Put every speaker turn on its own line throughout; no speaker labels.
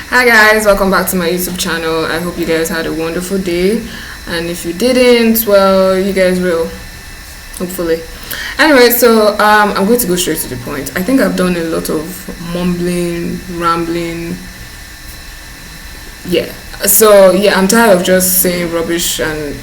Hi guys, welcome back to my YouTube channel. I hope you guys had a wonderful day, and if you didn't, well, you guys will, hopefully. Anyway, so I'm going to go straight to the point. I think I've done a lot of mumbling, rambling. Yeah. So yeah, I'm tired of just saying rubbish and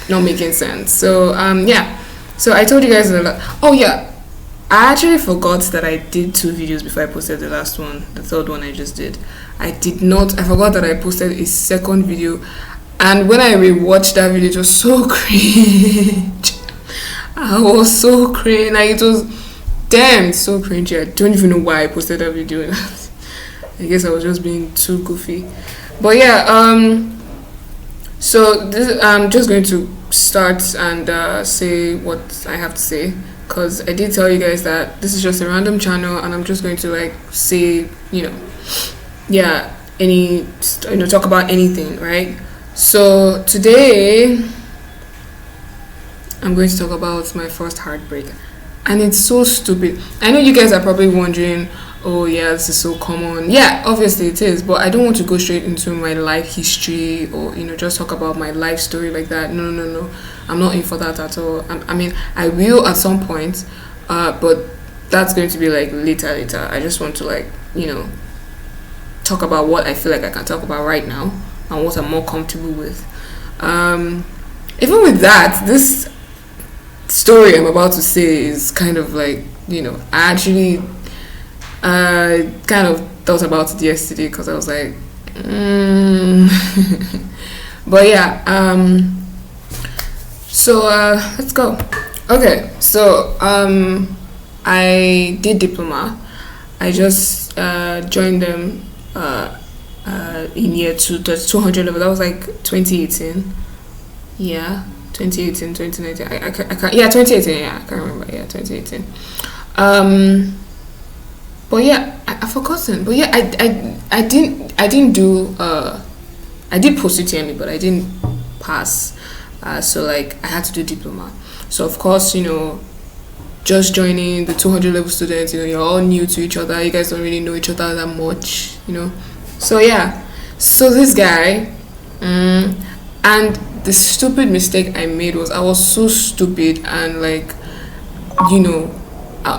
not making sense. So yeah. So I told you guys a lot. Oh yeah, I actually forgot that I did 2 videos before I posted the last one, the third one I just did. I forgot that I posted a second video, and when I rewatched that video, it was so cringe. I was so cringe. Like, it was so cringy. I don't even know why I posted that video. I guess I was just being too goofy. But yeah, so this, I'm just going to start and say what I have to say, because I did tell you guys that this is just a random channel, and I'm just going to like say, yeah, talk about anything, right? So today I'm going to talk about my first heartbreak, and it's so stupid. I know you guys are probably wondering, oh yeah, this is so common. Yeah, obviously it is, but I don't want to go straight into my life history or just talk about my life story like that. No, I'm not in for that at all. I mean, I will at some point, but that's going to be like later. I just want to like talk about what I feel like I can talk about right now and what I'm more comfortable with. Even with that, this story I'm about to say is kind of like, I actually kind of thought about it yesterday, because I was like, but yeah, so let's go. Okay, so I did diploma. I just joined them in year 2, the 200 level. That was like 2018. Yeah, 2018, 2019. I can't, yeah, 2018. Yeah, I can't remember. Yeah, 2018. But yeah, I've forgotten. But yeah, I didn't do I did post UTME, but I didn't pass. So like I had to do diploma. So of course, just joining the 200 level students, you're all new to each other. You guys don't really know each other that much, So yeah, so this guy, and the stupid mistake I made was I was so stupid and like,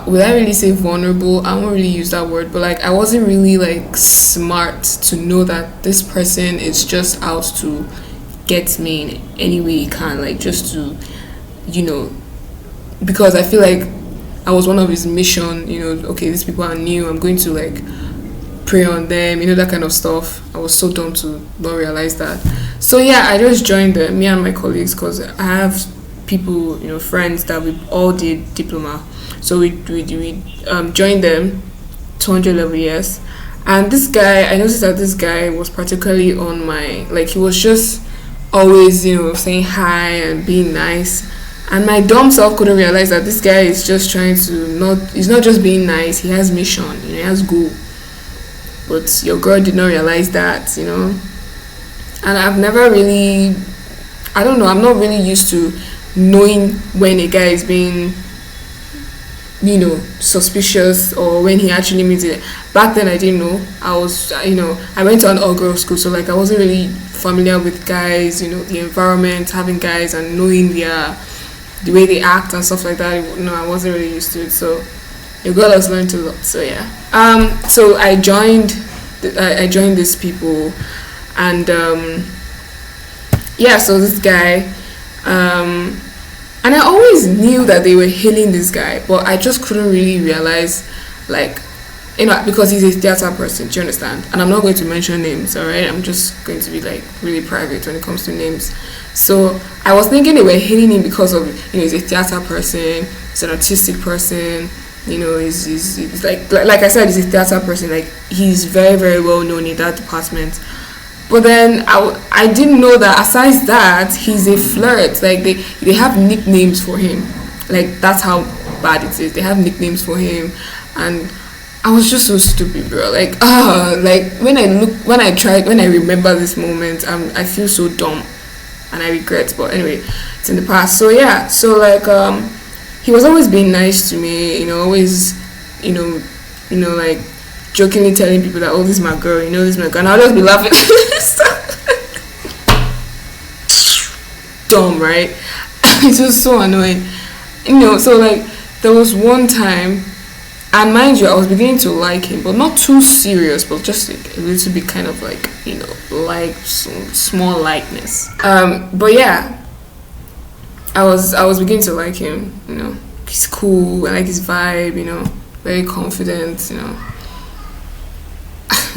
will I really say vulnerable? I won't really use that word, but like I wasn't really like smart to know that this person is just out to get me in any way he can, like just to, because I feel like I was one of his mission, okay, these people are new, I'm going to like prey on them, that kind of stuff. I was so dumb to not realize that. So yeah, I just joined them, me and my colleagues, because I have people, friends that we all did diploma. So we joined them 200 level, yes. And this guy, I noticed that this guy was particularly on my, like, he was just always, saying hi and being nice. And my dumb self couldn't realize that this guy is just trying to he's not just being nice, he has mission, he has goal. But your girl did not realize that, And I've never really, I don't know, I'm not really used to knowing when a guy is being, suspicious, or when he actually means it. Back then I didn't know. I was, I went to an all-girls school, so like I wasn't really familiar with guys, the environment, having guys and knowing the way they act and stuff like that. I wasn't really used to it. So your girl has learned a lot. So yeah. So I joined these people, and yeah. So this guy, and I always knew that they were hailing this guy, but I just couldn't really realize, like, because he's a theater person. Do you understand? And I'm not going to mention names. All right. I'm just going to be like really private when it comes to names. So I was thinking they were hailing him because of, he's a theater person, he's an artistic person, he's like I said, he's a theater person, like he's very, very well known in that department. But then I didn't know that aside that, he's a flirt. Like they have nicknames for him. Like that's how bad it is. They have nicknames for him, and I was just so stupid, bro. Like like when I remember this moment, I feel so dumb. And I regret, but anyway, it's in the past. So yeah, so like he was always being nice to me, always, like jokingly telling people that, oh, this is my girl, you know, this is my girl, and I'll just be laughing. Dumb, right? It was so annoying, you know. So like there was one time, and mind you, I was beginning to like him, but not too serious, but just like a little bit kind of like, you know, like some small likeness. But yeah, I was beginning to like him, you know. He's cool, I like his vibe, you know, very confident, you know.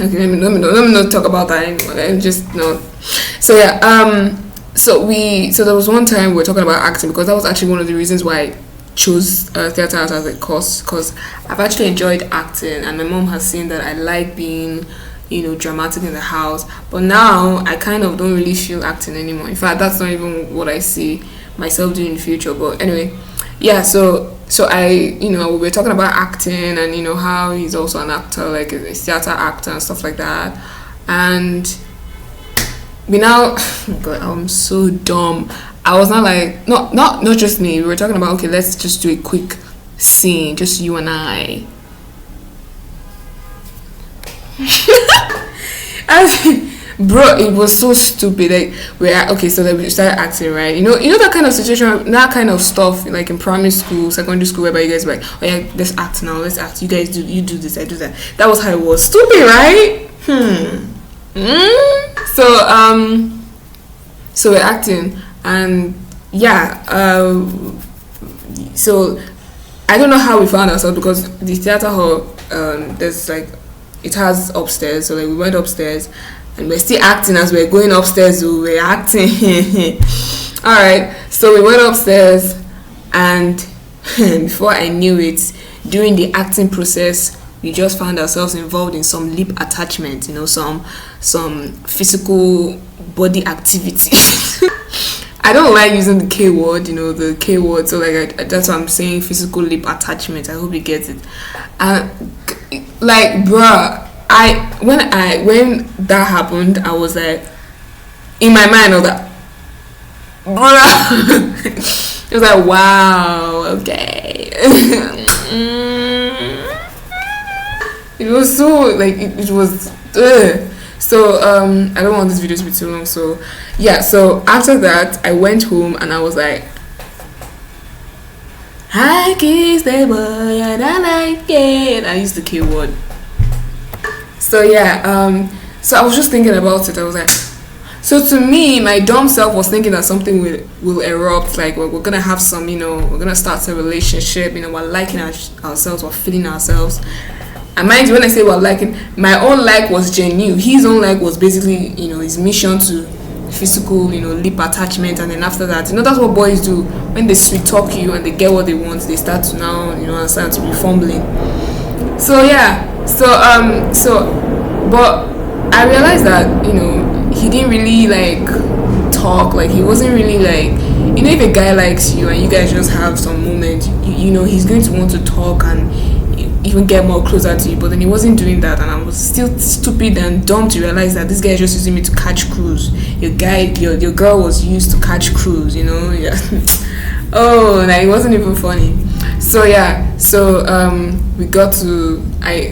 Okay, let me not talk about that anymore. Just no. So yeah, so there was one time we were talking about acting, because that was actually one of the reasons why I chose theater as a course, because I've actually enjoyed acting, and my mom has seen that I like being, you know, dramatic in the house. But now I kind of don't really feel acting anymore. In fact, that's not even what I see myself doing in the future. But anyway, yeah. So I, you know, we were talking about acting, and you know how he's also an actor, like a theater actor and stuff like that, and we now, oh God, I'm so dumb. I was not like, not just me. We were talking about, okay, let's just do a quick scene, just you and I. Bro, it was so stupid. Like, okay, so then we started acting, right? You know that kind of situation, that kind of stuff, like in primary school, secondary school, whereby you guys were like, oh yeah, let's act now, let's act. You guys do this, I do that. That was how it was. Stupid, right? So we're acting, and yeah, so I don't know how we found ourselves, because the theater hall, there's like, it has upstairs, so like we went upstairs, and we're still acting as we're going upstairs. So we're acting. All right, so we went upstairs, and before I knew it, during the acting process, we just found ourselves involved in some lip attachment, you know, some physical body activity. I don't like using the K word, you know, the K word. So like that's what I'm saying, physical lip attachment. I hope you get it. Like, bruh, when that happened, I was like, in my mind, I was like, bruh. It was like, wow, okay. It was so like it was. So I don't want this video to be too long. So yeah. So after that, I went home and I was like, "I kiss the boy and I like it." I used the K word. So yeah. So I was just thinking about it. I was like, so to me, my dumb self was thinking that something will erupt. Like we're gonna have some, you know, we're gonna start a relationship. You know, we're liking ourselves, we're feeling ourselves. And mind you, when I say we're liking, my own like was genuine. His own like was basically, you know, his mission to physical, you know, lip attachment. And then after that, you know, that's what boys do. When they sweet talk you and they get what they want, they start to now, you know, start to be fumbling. So yeah, but I realized that, you know, he didn't really like talk. Like he wasn't really like, you know, if a guy likes you and you guys just have some moment, you know, he's going to want to talk and even get more closer to you. But then he wasn't doing that, and I was still stupid and dumb to realize that this guy is just using me to catch cruise. Your girl was used to catch cruise, you know. Yeah. Oh, like it wasn't even funny. So yeah, so we got to I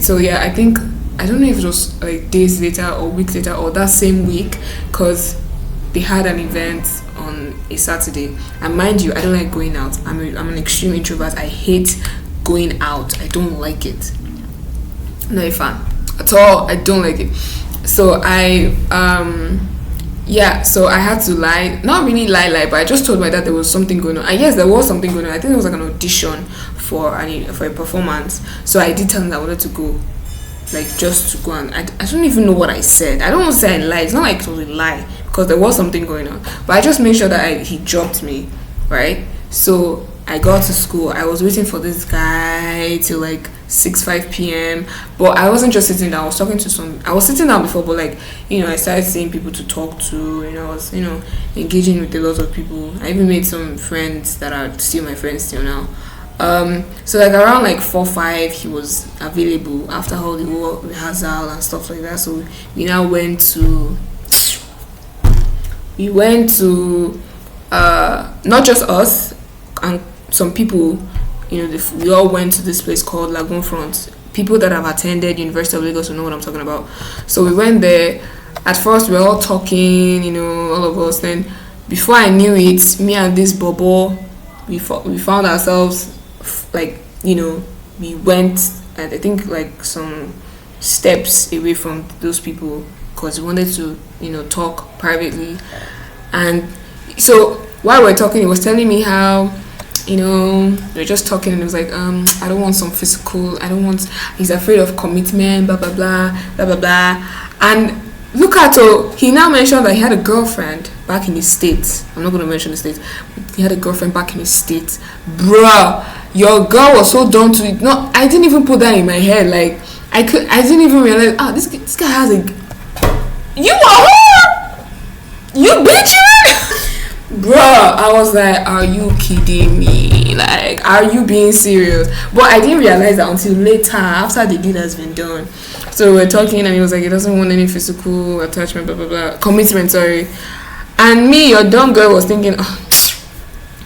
think, I don't know if it was like days later or weeks later or that same week, because they had an event on a Saturday. And mind you, I don't like going out. I'm an extreme introvert. I hate going out. I don't like it. Not a fan at all. I don't like it. So so I had to lie, not really lie, but I just told my dad there was something going on. And yes, there was something going on. I think it was like an audition for a performance. So I did tell him that I wanted to go, like just to go, and I don't even know what I said. I don't want to say I lied. It's not like it was a lie, because there was something going on. But I just made sure that he dropped me, right? So I got to school. I was waiting for this guy till like 5 p.m. But I wasn't just sitting down. I was talking to I was sitting down before, but like, you know, I started seeing people to talk to, and I was, you know, engaging with a lot of people. I even made some friends that are still my friends till now. So like around like 4-5, he was available after all the whole rehearsal and stuff like that. So we now went to not just us and some people, you know, we all went to this place called Lagoon Front. people that have attended University of Lagos will know what I'm talking about. So we went there. At first, we were all talking, all of us. Then, before I knew it, me and this bobo, we found ourselves, like, we went, I think, like, some steps away from those people because we wanted to, talk privately. And so, while we were talking, he was telling me how, we were just talking, and it was like, I don't want some physical, he's afraid of commitment, blah, blah, blah, blah, blah, blah. And look at he now mentioned that he had a girlfriend back in his state. I'm not going to mention the state. He had a girlfriend back in his state. Bruh, your girl was so done to it. No, I didn't even put that in my head. Like, I didn't even realize, this guy has a... You are who? You bitch? Bruh, I was like, are you kidding me? Like, are you being serious? But I didn't realize that until later, after the deed has been done. So we're talking, and he was like, he doesn't want any physical attachment, blah, blah, blah. Commitment, sorry. And me, your dumb girl, was thinking,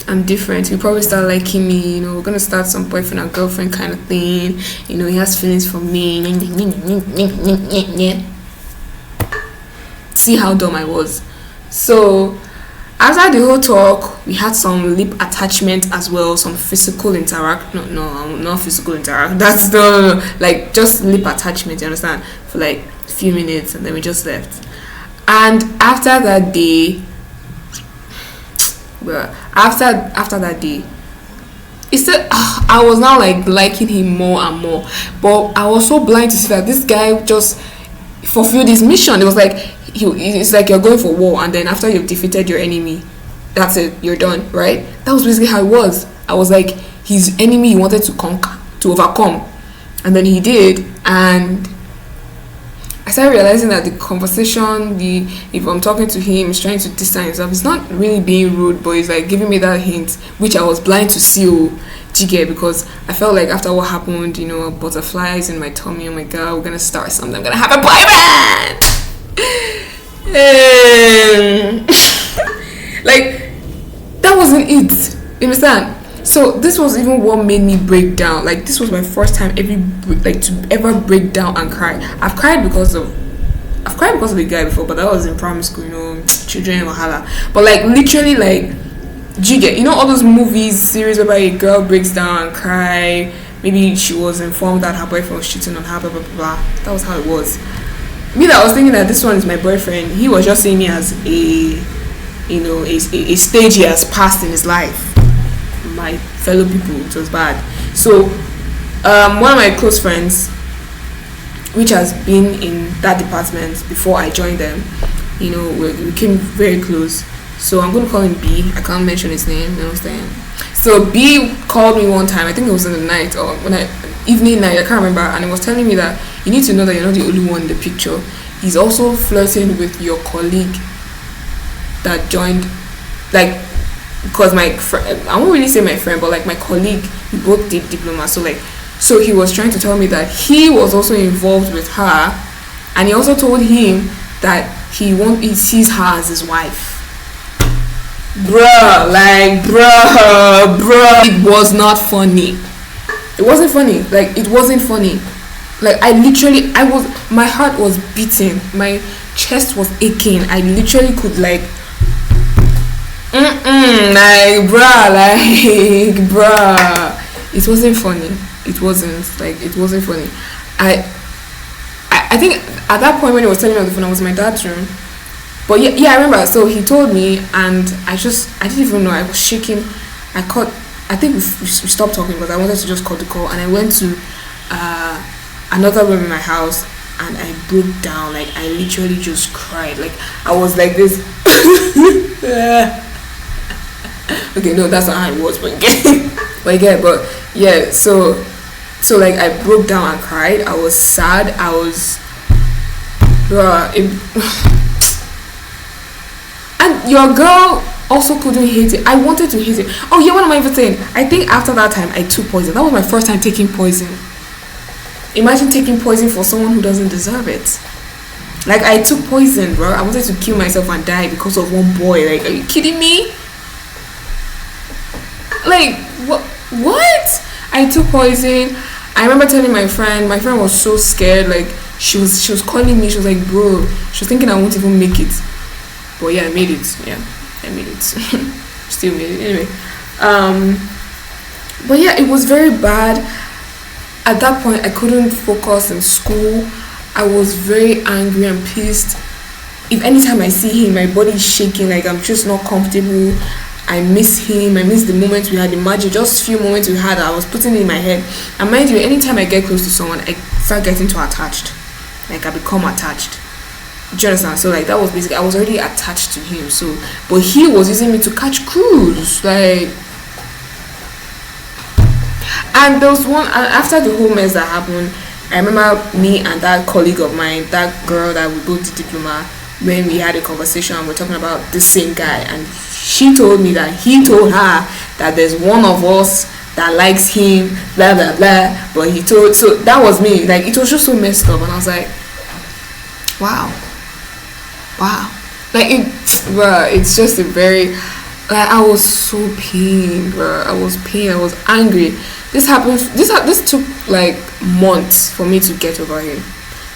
I'm different. He'll probably start liking me, we're going to start some boyfriend and girlfriend kind of thing. He has feelings for me. See how dumb I was. So, after the whole talk, we had some lip attachment as well, some physical interact. No, not physical interact. That's no, like just lip attachment. You understand? For like a few minutes, and then we just left. And after that day, well, after that day, it's still, I was now like liking him more and more. But I was so blind to see that this guy just fulfilled his mission. It was like. It's like you're going for war, and then after you've defeated your enemy, that's it, you're done, right? That was basically how it was. I was like his enemy he wanted to conquer, to overcome, and then he did. And I started realizing that the conversation, if I'm talking to him, he's trying to distance himself. He's not really being rude, but he's like giving me that hint, which I was blind to see. Jiggy, because I felt like after what happened, butterflies in my tummy. Oh my god, we're gonna start something. I'm gonna have a boyfriend. Like, that wasn't it. You understand? So this was even what made me break down. Like, this was my first time to ever break down and cry. I've cried because of the guy before, but that was in primary school, children in Wahala. But like literally, like, do you get all those movies, series whereby a girl breaks down and cry? Maybe she was informed that her boyfriend was cheating on her, blah blah blah blah. That was how it was. Me that was thinking that this one is my boyfriend, he was just seeing me as a stage he has passed in his life. My fellow people, it was bad. So one of my close friends, which has been in that department before I joined them, we became very close. So I'm going to call him B. I can't mention his name, you know what I'm saying? So B called me one time, I think it was in the night or evening night, I can't remember, and he was telling me that you need to know that you're not the only one in the picture. He's also flirting with your colleague that joined, like, because my friend, I won't really say my friend, but like my colleague, we both did diploma. So he was trying to tell me that he was also involved with her, and he also told him that he sees her as his wife. Bruh, it was not funny. It wasn't funny. Like, it wasn't funny. Like, my heart was beating. My chest was aching. I literally could, like, bruh. It wasn't funny. It wasn't funny. I think at that point when he was telling me on the phone, I was in my dad's room. But yeah, I remember. So he told me, and I didn't even know. I was shaking. I think we stopped talking because I wanted to just cut the call, and I went to another room in my house, and I broke down. Like, I literally just cried. Like, I was like this. Okay, no, that's not how it was, but yeah. So like, I broke down and cried. I was sad. And your girl also couldn't hate it. I wanted to hate it. Oh yeah, what am I even saying? I think after that time I took poison. That was my first time taking poison. Imagine taking poison for someone who doesn't deserve it. Like, I took poison, bro. I wanted to kill myself and die because of one boy. Like, are you kidding me? Like, what? I took poison. I remember telling my friend was so scared, like she was calling me, she was like, bro, she was thinking I won't even make it. But yeah, I made it. Yeah, I made it. Still made it. Anyway. But yeah, it was very bad. At that point, I couldn't focus in school. I was very angry and pissed. If anytime I see him, my body is shaking, like I'm just not comfortable. I miss him. I miss the moments we had. Imagine just few moments we had. I was putting it in my head. And mind you, anytime I get close to someone, I start getting too attached. Like I become attached. Do you understand? So like that was basically, I was already attached to him. So, but he was using me to catch cruise. Like, and there was one, and after the whole mess that happened, I remember me and that colleague of mine, that girl that we both did diploma, when we had a conversation and we're talking about the same guy, and she told me that he told her that there's one of us that likes him, blah blah blah, but he told, so that was me. Like it was just so messed up, and I was like, wow, like it, bro, it's just a very, like I was so pained, bro. I was pained, I was angry. This happened, this took like months for me to get over him.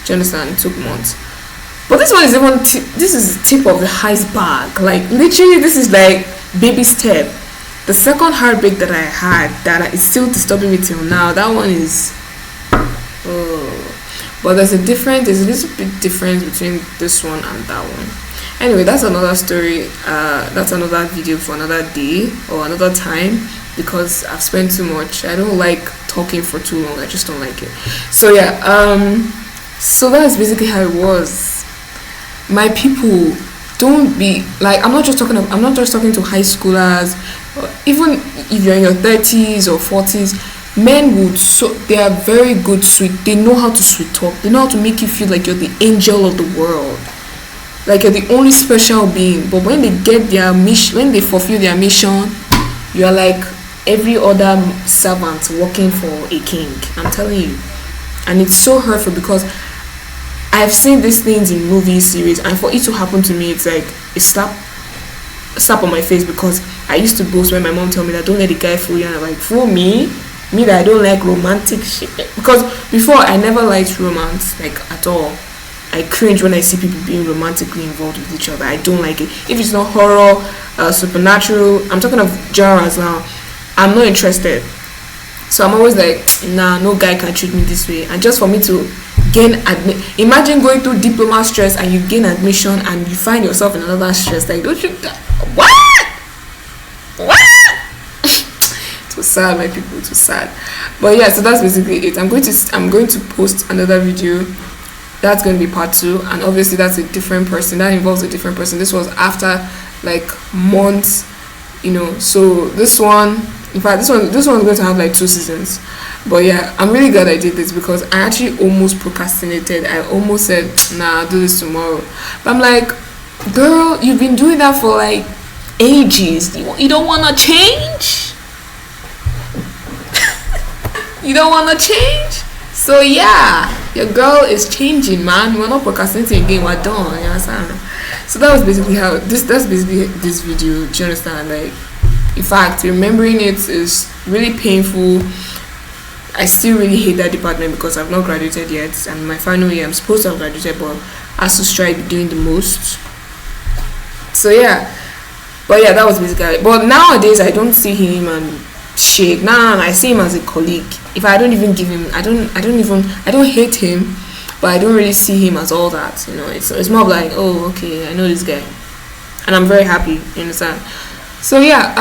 Do you understand? It took months. But this one is even this is the tip of the iceberg. Like literally, this is like baby step. The second heartbreak that I had that is still disturbing me till now. That one is, but there's a little bit difference between this one and that one. Anyway, that's another story. That's another video for another day or another time, because I've spent too much. I don't like talking for too long. I just don't like it. So yeah, so that's basically how it was. My people, don't be like, I'm not just talking to high schoolers. Even if you're in your 30s or 40s, men would, so they are very good sweet. They know how to sweet talk. They know how to make you feel like you're the angel of the world, like you're the only special being. But when they get their mission, when they fulfill their mission, you're like every other servant working for a king. I'm telling you. And it's so hurtful, because I've seen these things in movie series, and for it to happen to me, it's like a slap on my face, because I used to boast when my mom told me that don't let the guy fool you, and I'm like, fool me that I don't like romantic shit. Because before, I never liked romance, like at all. I cringe when I see people being romantically involved with each other. I don't like it. If it's not horror, supernatural, I'm talking of genres now, I'm not interested. So I'm always like, nah, no guy can treat me this way. And just for me to gain imagine going through diploma stress and you gain admission and you find yourself in another stress. Like, don't you, what? It was sad, my people. It was sad. But yeah, so that's basically it. I'm going to post another video. That's going to be part 2, and obviously that's a different person. That involves a different person. This was after like months, you know. So this one, in fact, this one's going to have like 2 seasons. But yeah, I'm really glad I did this, because I actually almost procrastinated. I almost said, nah, I'll do this tomorrow. But I'm like, girl, you've been doing that for like ages. You don't want to change? You don't want to change? So yeah, your girl is changing, man. We're not procrastinating again. We're done. You understand? So that was basically how that's basically this video. Do you understand? Like, in fact, remembering it is really painful. I still really hate that department, because I've not graduated yet, and my final year I'm supposed to have graduated, but as to strive doing the most. So yeah, but yeah, that was basically it. But nowadays I don't see him and shake. Nah, I see him as a colleague. If I don't even give him, I don't hate him, but I don't really see him as all that. You know, it's more like, oh, okay, I know this guy, and I'm very happy. You understand? So yeah,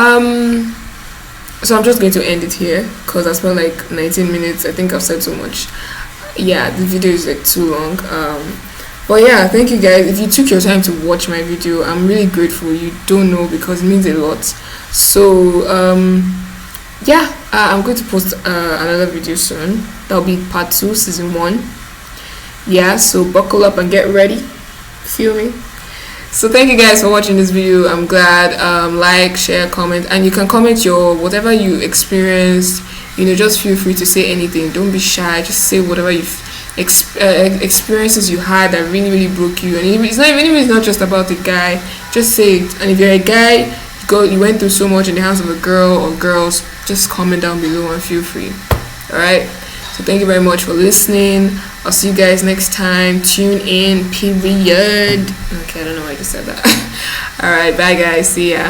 so I'm just going to end it here, because I spent like 19 minutes. I think I've said so much. Yeah, the video is like too long. But yeah, thank you guys. If you took your time to watch my video, I'm really grateful. You don't know, because it means a lot. So yeah, I'm going to post another video soon. That'll be part 2, season 1. Yeah, so buckle up and get ready. Feel me? So thank you guys for watching this video. I'm glad. Like, share, comment, and you can comment your whatever you experienced. You know, just feel free to say anything. Don't be shy. Just say whatever you've experiences you had that really broke you. And it's not even if it's not just about the guy. Just say it. And if you're a guy, you went through so much in the hands of a girl or girls, just comment down below and feel free. All right. So thank you very much for listening. I'll see you guys next time. Tune in, period. Okay, I don't know why I just said that. All right, bye guys. See ya.